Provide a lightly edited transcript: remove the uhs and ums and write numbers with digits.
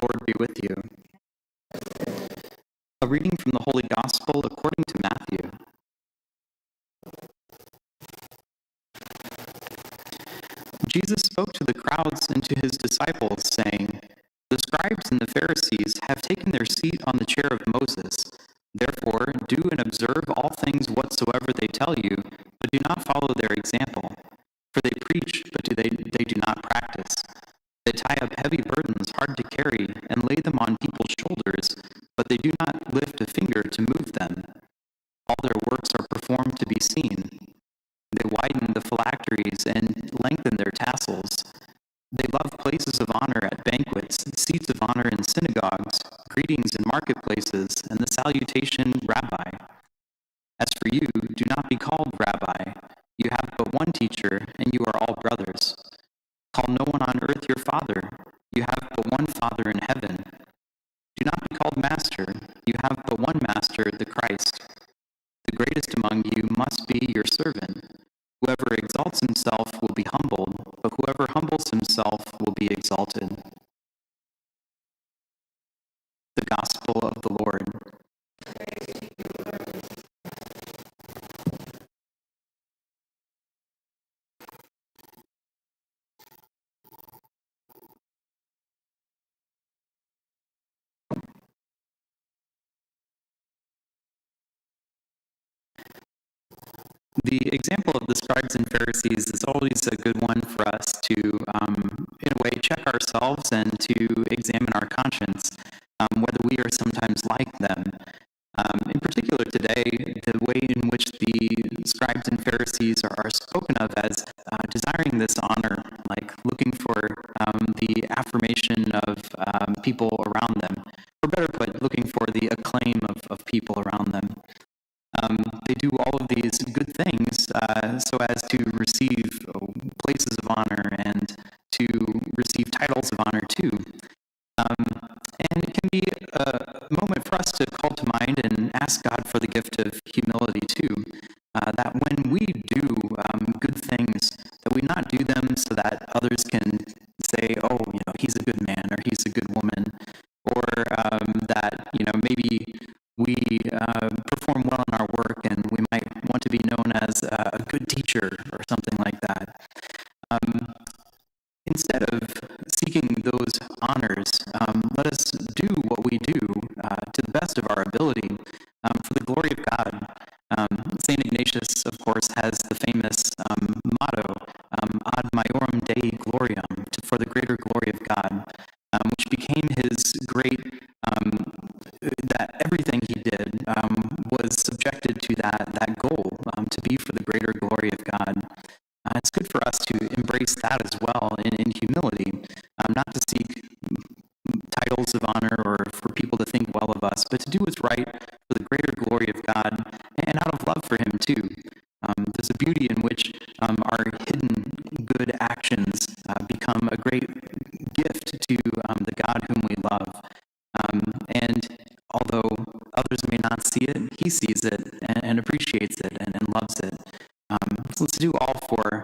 Lord be with you. A reading from the Holy Gospel according to Matthew. Jesus spoke to the crowds and to his disciples, saying, "The scribes and the Pharisees have taken their seat on the chair of Moses. Therefore, do and observe all things whatsoever they tell you, but do not follow their example. For they preach, but they do not practice. They tie up heavy burdens hard to carry and lay them on people's shoulders, but they do not lift a finger to move them. All their works are performed to be seen. They widen the phylacteries and lengthen their tassels. They love places of honor at banquets, seats of honor in synagogues, greetings in marketplaces, and the salutation, Rabbi. As for you, do not be called Rabbi. You have but one teacher, and you are all brothers. Call no one on earth your father. You have but one Father in heaven. Do not be called Master. You have but one Master, the Christ. The greatest among you must be your servant. Whoever exalts himself will be humbled, but whoever humbles himself will be exalted." The Gospel of the Lord. The example of the scribes and Pharisees is always a good one for us to, in a way, check ourselves and to examine our conscience, whether we are sometimes like them. In particular today, the way in which the scribes and Pharisees are spoken of as desiring this honor, like looking for the affirmation of people around them, or better put, looking for the acclaim of people around them. They do all of these good things so as to receive places of honor and to receive titles of honor too. And it can be a moment for us to call to mind and ask God for the gift of humility too. That when we do good things, that we not do them so that others can say, "Oh, he's a good man," or "he's a good woman," or that maybe we perform well in our work and we might want to be known as a good teacher or something like that. Instead of seeking those honors, let us do what we do to the best of our ability for the glory of God. St. Ignatius, of course, has the famous motto, Ad Maiorem Dei Gloriam, for the greater glory of God, which became his great, that everything he did was subjected to that goal, to be for the greater glory of God. It's good for us to embrace that as well in humility, not to seek titles of honor or for people to think well of us, but to do what's right for the greater glory of God and out of love for him too. There's a beauty in which our hidden good actions become a great gift to the God whom we love. And although others may not see it, he sees it and appreciates it and loves it. So let's do all for